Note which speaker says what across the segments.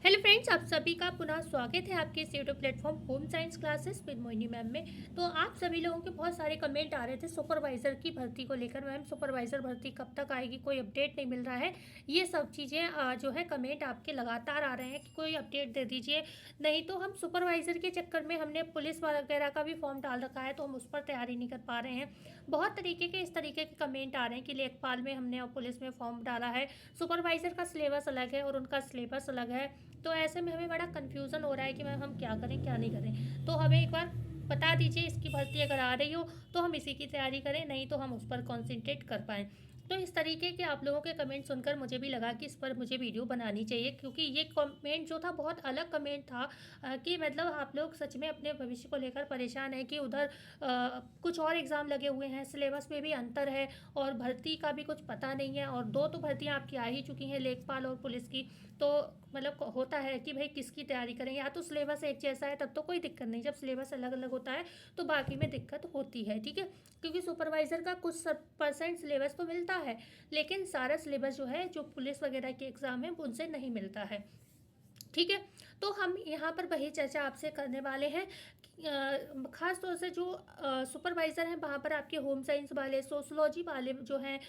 Speaker 1: Hello friends, आप सभी का पुनः स्वागत है आपके इस YouTube platform home science classes with Mohini ma'am में। तो आप सभी लोगों के बहुत सारे कमेंट आ रहे थे सुपरवाइज़र की भर्ती को लेकर। मैम, सुपरवाइज़र भर्ती कब तक आएगी, कोई अपडेट नहीं मिल रहा है। ये सब चीज़ें जो है कमेंट आपके लगातार आ रहे हैं कि कोई अपडेट दे दीजिए। नहीं तो हम सुपरवाइज़र के चक्कर में हमने पुलिस वगैरह का भी फॉर्म डाल रखा है, तो हम उस पर तैयारी नहीं कर पा रहे हैं। बहुत तरीके के इस तरीके के कमेंट आ रहे हैं कि लेखपाल में हमने और पुलिस में फॉर्म डाला है, सुपरवाइज़र का सिलेबस अलग है और उनका सिलेबस अलग है। तो ऐसे में हमें बड़ा कन्फ्यूज़न हो रहा है कि मैम हम क्या करें क्या नहीं करें। तो हमें एक बार बता दीजिए, इसकी भर्ती अगर आ रही हो तो हम इसी की तैयारी करें, नहीं तो हम उस पर कॉन्सेंट्रेट कर पाएँ। तो इस तरीके के आप लोगों के कमेंट सुनकर मुझे भी लगा कि इस पर मुझे वीडियो बनानी चाहिए, क्योंकि ये कमेंट जो था बहुत अलग कमेंट था। कि मतलब आप लोग सच में अपने भविष्य को लेकर परेशान हैं कि उधर कुछ और एग्ज़ाम लगे हुए हैं, सिलेबस में भी अंतर है और भर्ती का भी कुछ पता नहीं है, और दो तो भर्तियाँ आपकी आ ही चुकी हैं, लेखपाल और पुलिस की। तो मतलब होता है कि भाई किसकी तैयारी करें, या तो सिलेबस एक जैसा है तब तो कोई दिक्कत नहीं, जब सिलेबस अलग अलग होता है तो बाकी में दिक्कत होती है। ठीक है, क्योंकि सुपरवाइज़र का कुछ सब परसेंट सिलेबस तो मिलता है, लेकिन सारा सिलेबस जो है जो पुलिस वगैरह के एग्ज़ाम है उनसे नहीं मिलता है। ठीक है, तो हम यहाँ पर वही चर्चा आपसे करने वाले हैं ख़ास तौर से जो सुपरवाइज़र हैं वहाँ पर आपके होम साइंस वाले, सोशलॉजी वाले जो हैं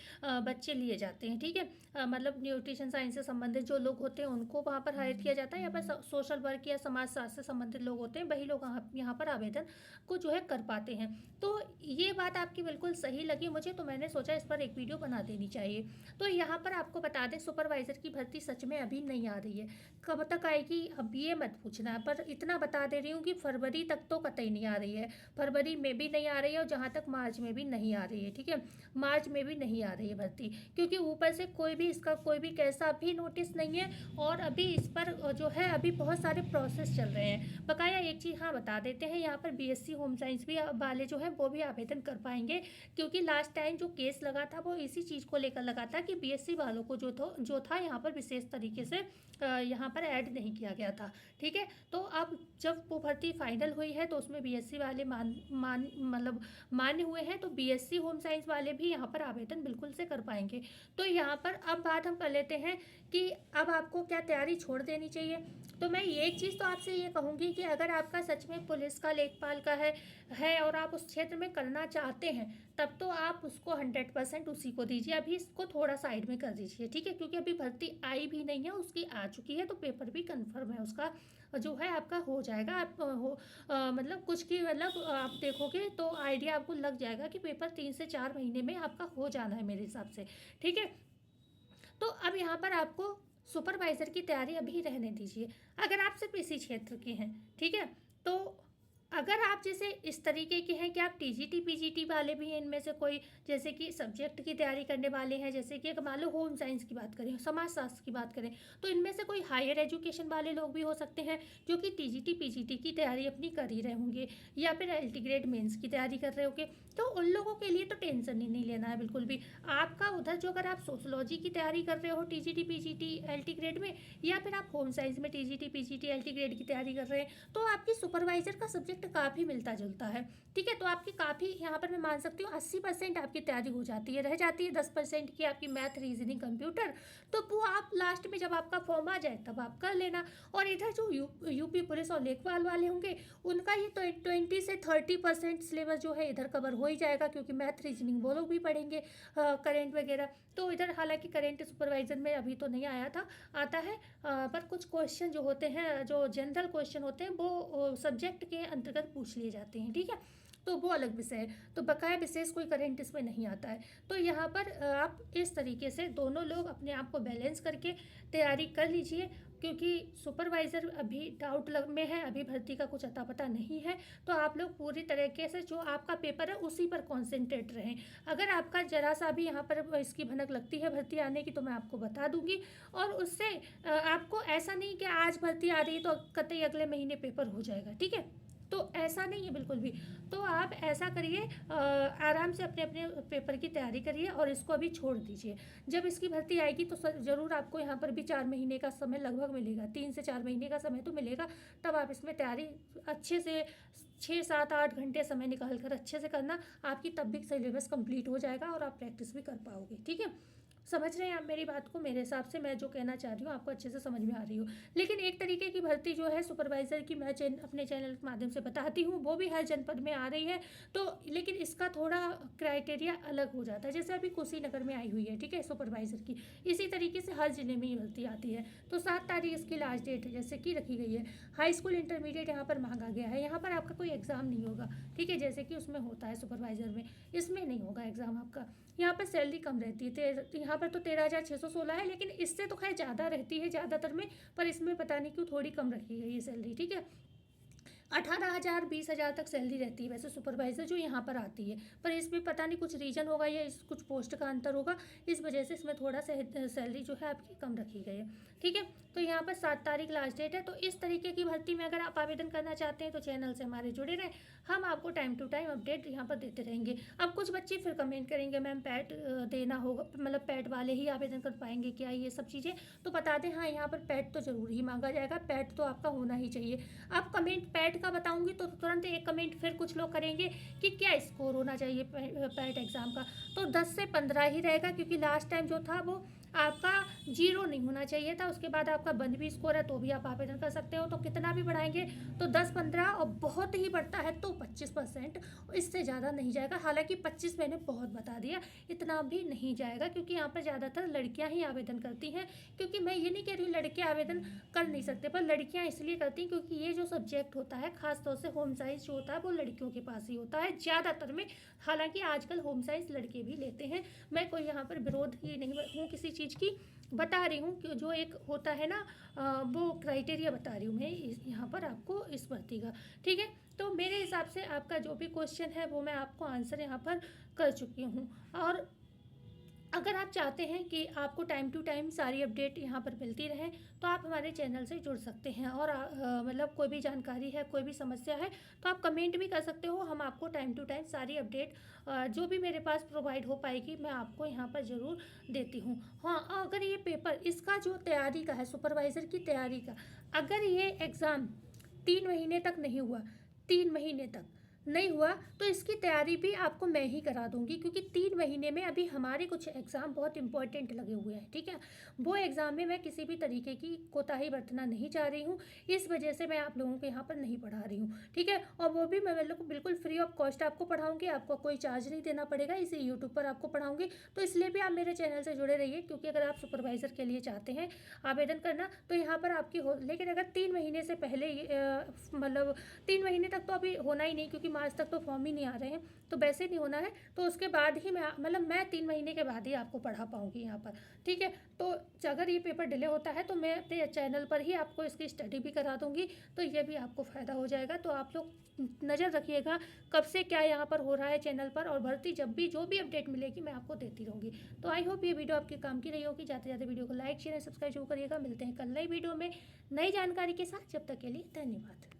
Speaker 1: बच्चे लिए जाते हैं। ठीक है, मतलब न्यूट्रिशन साइंस से संबंधित जो लोग होते हैं उनको वहाँ पर हायर किया जाता है, या पर सोशल वर्क या समाज शास्त्र से संबंधित लोग होते हैं, वही लोग यहाँ पर आवेदन को जो है कर पाते हैं। तो ये बात आपकी बिल्कुल सही लगी मुझे, तो मैंने सोचा इस पर एक वीडियो बना देनी चाहिए। तो यहाँ पर आपको बता दें, सुपरवाइज़र की भर्ती सच में अभी नहीं आ रही है। कब तक आएगी अब ये मत पूछना, पर इतना बता दे रही हूँ कि फरवरी तक तो कतई नहीं आ रही है। फरवरी में भी नहीं आ रही है और जहाँ तक मार्च में भी नहीं आ रही है। ठीक है, मार्च में भी नहीं आ रही है भर्ती, क्योंकि ऊपर से कोई भी इसका कोई भी कैसा भी नोटिस नहीं है, और अभी इस पर जो है अभी बहुत सारे प्रोसेस चल रहे हैं। बकाया एक चीज़ हाँ बता देते हैं, यहाँ पर बीएससी होम साइंस भी वाले जो है वो भी आवेदन कर पाएंगे, क्योंकि लास्ट टाइम जो केस लगा था वो इसी चीज़ को लेकर लगा था कि बीएससी वालों को जो था यहाँ पर विशेष तरीके से यहाँ पर ऐड नहीं किया गया था। ठीक है, तो अब जब वो भर्ती फाइनल हुई है तो उसमें बीएससी वाले मतलब मान्य हुए हैं, तो बीएससी होम साइंस वाले भी यहाँ पर आवेदन बिल्कुल से कर पाएंगे। तो यहाँ पर अब बात हम कर लेते हैं कि अब आपको क्या तैयारी छोड़ देनी चाहिए। तो मैं एक चीज़ तो आपसे ये कहूँगी कि अगर आपका सच में पुलिस का, लेखपाल का है और आप उस क्षेत्र में करना चाहते हैं, तब तो आप उसको 100% उसी को दीजिए। अभी इसको थोड़ा साइड में कर दीजिए। ठीक है, क्योंकि अभी भर्ती आई भी नहीं है, उसकी आ चुकी है, तो पेपर भी कंफर्म है उसका, जो है आपका हो जाएगा। आप मतलब कुछ की मतलब आप देखोगे तो आइडिया आपको लग जाएगा कि पेपर 3 से 4 महीने में आपका हो जाना है मेरे हिसाब से। ठीक है, तो अब यहाँ पर आपको सुपरवाइज़र की तैयारी अभी रहने दीजिए, अगर आप सिर्फ इसी क्षेत्र के हैं। ठीक है, तो अगर आप जैसे इस तरीके के हैं कि आप टीजीटी पीजीटी वाले भी हैं, इनमें से कोई जैसे कि सब्जेक्ट की तैयारी करने वाले हैं, जैसे कि मान लो होम साइंस की बात करें, समाज शास्त्र की बात करें, तो इनमें से कोई हायर एजुकेशन वाले लोग भी हो सकते हैं जो कि टीजीटी पीजीटी की तैयारी अपनी कर ही रहे होंगे, या फिर एल्टीग्रेड मेंस की तैयारी कर रहे होंगे। तो उन लोगों के लिए तो टेंशन ही नहीं लेना है बिल्कुल भी। आपका उधर जो, अगर आप सोशलॉजी की तैयारी कर रहे हो टीजीटी पीजीटी एल्टी ग्रेड में, या फिर आप होम साइंस में टीजीटी पीजीटी एल्टी ग्रेड की तैयारी कर रहे हैं, तो आपकी सुपरवाइजर का सब्जेक्ट काफ़ी मिलता जुलता है। ठीक है, तो आपकी काफ़ी यहाँ पर मैं मान सकती हूँ 80% आपकी तैयारी हो जाती है, रह जाती है 10% की आपकी मैथ, रीजनिंग, कंप्यूटर। तो वो आप लास्ट में जब आपका फॉर्म आ जाए तब आप कर लेना। और इधर जो यूपी पुलिस और लेखपाल वाले होंगे, उनका ये तो 20 से 30% सिलेबस जो है इधर कवर हो ही जाएगा, क्योंकि मैथ रीजनिंग वो लोग भी पढ़ेंगे, करेंट वगैरह। तो इधर हालांकि करेंट सुपरवाइजर में अभी तो नहीं आया था, आता है, पर कुछ क्वेश्चन जो होते हैं, जो जनरल क्वेश्चन होते हैं, वो सब्जेक्ट के अंतर्गत पूछ लिए जाते हैं। ठीक है, तो वो अलग विषय है, तो बकाया विशेष कोई करंट इसमें नहीं आता है। तो यहाँ पर आप इस तरीके से दोनों लोग अपने आप को बैलेंस करके तैयारी कर लीजिए, क्योंकि सुपरवाइज़र अभी डाउट लग में है, अभी भर्ती का कुछ अता पता नहीं है। तो आप लोग पूरी तरीके से जो आपका पेपर है उसी पर कॉन्सेंट्रेट रहें। अगर आपका जरा सा भी यहाँ पर इसकी भनक लगती है भर्ती आने की, तो मैं आपको बता दूंगी, और उससे आपको ऐसा नहीं कि आज भर्ती आ रही है तो कतई अगले महीने पेपर हो जाएगा। ठीक है, तो ऐसा नहीं है बिल्कुल भी। तो आप ऐसा करिए, आराम से अपने अपने पेपर की तैयारी करिए और इसको अभी छोड़ दीजिए। जब इसकी भर्ती आएगी तो ज़रूर आपको यहाँ पर भी 4 महीने का समय लगभग मिलेगा, 3 से 4 महीने का समय तो मिलेगा। तब आप इसमें तैयारी अच्छे से 6, 7, 8 घंटे समय निकाल कर अच्छे से करना, आपकी तब भी सिलेबस कंप्लीट हो जाएगा और आप प्रैक्टिस भी कर पाओगे। ठीक है, समझ रहे हैं आप मेरी बात को? मेरे हिसाब से मैं जो कहना चाह रही हूँ आपको अच्छे से समझ में आ रही हो। लेकिन एक तरीके की भर्ती जो है सुपरवाइज़र की मैं अपने चैनल के माध्यम से बताती हूँ, वो भी हर जनपद में आ रही है। तो लेकिन इसका थोड़ा क्राइटेरिया अलग हो जाता है। जैसे अभी कुशीनगर में आई हुई है, ठीक है, सुपरवाइज़र की। इसी तरीके से हर ज़िले में ही भर्ती आती है। तो 7 तारीख इसकी लास्ट डेट जैसे कि रखी गई है। हाई स्कूल इंटरमीडिएट यहाँ पर मांगा गया है। यहाँ पर आपका कोई एग्ज़ाम नहीं होगा, ठीक है, जैसे कि उसमें होता है सुपरवाइज़र में। इसमें नहीं होगा एग्ज़ाम आपका। यहाँ पर सैलरी कम रहती है, यहाँ पर तो 13,616 है, लेकिन इससे तो खैर ज़्यादा रहती है ज़्यादातर में, पर इसमें पता नहीं क्यों थोड़ी कम रखी गई है सैलरी, ठीक है। 18,000 20,000 तक सैलरी रहती है वैसे सुपरवाइज़र जो यहाँ पर आती है, पर इसमें पता नहीं कुछ रीज़न होगा या कुछ पोस्ट का अंतर होगा, इस वजह से इसमें थोड़ा सैलरी जो है आपकी कम रखी गई है, ठीक है। तो यहाँ पर 7 तारीख लास्ट डेट है। तो इस तरीके की भर्ती में अगर आप आवेदन करना चाहते हैं तो चैनल से हमारे जुड़े रहें, हम आपको टाइम टू टाइम अपडेट यहाँ पर देते रहेंगे। अब कुछ बच्चे फिर कमेंट करेंगे मैम पैट देना होगा, मतलब पैट वाले ही आवेदन कर पाएंगे क्या, ये सब चीज़ें तो बता दें। हाँ, यहाँ पर पैट तो ज़रूर ही मांगा जाएगा, पैट तो आपका होना ही चाहिए। अब कमेंट पैट का बताऊंगी तो तुरंत एक कमेंट फिर कुछ लोग करेंगे कि क्या स्कोर होना चाहिए पैट एग्ज़ाम का, तो 10 से 15 ही रहेगा, क्योंकि लास्ट टाइम जो था वो आपका 0 नहीं होना चाहिए था। उसके बाद आपका बंद भी स्कोर है तो भी आप आवेदन कर सकते हो। तो कितना भी बढ़ाएंगे तो 10-15, और बहुत ही बढ़ता है तो 25%, इससे ज़्यादा नहीं जाएगा। हालांकि 25 मैंने बहुत बता दिया, इतना भी नहीं जाएगा, क्योंकि यहाँ पर ज़्यादातर लड़कियाँ ही आवेदन करती हैं। क्योंकि मैं ये नहीं कह रही हूँ लड़के आवेदन कर नहीं सकते, पर लड़कियाँ इसलिए करती हैं क्योंकि ये जो सब्जेक्ट होता है खासतौर से होम साइंस जो होता है वो लड़कियों के पास ही होता है ज़्यादातर में। हालांकि आजकल होम साइंस लड़के भी लेते हैं, मैं कोई यहाँ पर विरोध ही नहीं हूँ किसी चीज़ की, बता रही हूँ कि जो एक होता है ना वो क्राइटेरिया बता रही हूँ मैं यहाँ पर आपको इस भर्ती का, ठीक है। तो मेरे हिसाब से आपका जो भी क्वेश्चन है वो मैं आपको आंसर यहाँ पर कर चुकी हूँ। और अगर आप चाहते हैं कि आपको टाइम टू टाइम सारी अपडेट यहाँ पर मिलती रहे तो आप हमारे चैनल से जुड़ सकते हैं। और मतलब कोई भी जानकारी है, कोई भी समस्या है तो आप कमेंट भी कर सकते हो, हम आपको टाइम टू टाइम सारी अपडेट जो भी मेरे पास प्रोवाइड हो पाएगी मैं आपको यहाँ पर ज़रूर देती हूँ। हाँ, अगर ये पेपर इसका जो तैयारी का है सुपरवाइज़र की तैयारी का, अगर ये एग्ज़ाम 3 महीने तक नहीं हुआ, 3 महीने तक नहीं हुआ तो इसकी तैयारी भी आपको मैं ही करा दूंगी, क्योंकि 3 महीने में अभी हमारे कुछ एग्ज़ाम बहुत इंपॉर्टेंट लगे हुए हैं, ठीक है। वो एग्ज़ाम में मैं किसी भी तरीके की कोताही बरतना नहीं चाह रही हूँ, इस वजह से मैं आप लोगों को यहाँ पर नहीं पढ़ा रही हूँ, ठीक है। और वो भी मैं मतलब बिल्कुल फ्री ऑफ कॉस्ट आपको पढ़ाऊँगी, आपको कोई चार्ज नहीं देना पड़ेगा, इसे यूट्यूब पर आपको पढ़ाऊँगी। तो इसलिए भी आप मेरे चैनल से जुड़े रहिए, क्योंकि अगर आप सुपरवाइज़र के लिए चाहते हैं आवेदन करना तो यहाँ पर आपकी हो, लेकिन अगर 3 महीने से पहले मतलब 3 महीने तक तो अभी होना ही नहीं, क्योंकि मार्च तक तो फॉर्म ही नहीं आ रहे हैं, तो वैसे नहीं होना है। तो उसके बाद ही मैं 3 महीने के बाद ही आपको पढ़ा पाऊँगी यहाँ पर, ठीक है। तो अगर ये पेपर डिले होता है तो मैं अपने चैनल पर ही आपको इसकी स्टडी भी करा दूँगी, तो ये भी आपको फ़ायदा हो जाएगा। तो आप लोग नज़र रखिएगा कब से क्या यहाँ पर हो रहा है चैनल पर, और भर्ती जब भी जो भी अपडेट मिलेगी मैं आपको देती रहूँगी। तो आई होप ये वीडियो आपके काम की रही होगी। जाते जाते वीडियो को लाइक शेयर सब्सक्राइब जरूर करिएगा। मिलते हैं कल नई वीडियो में नई जानकारी के साथ, जब तक के लिए धन्यवाद।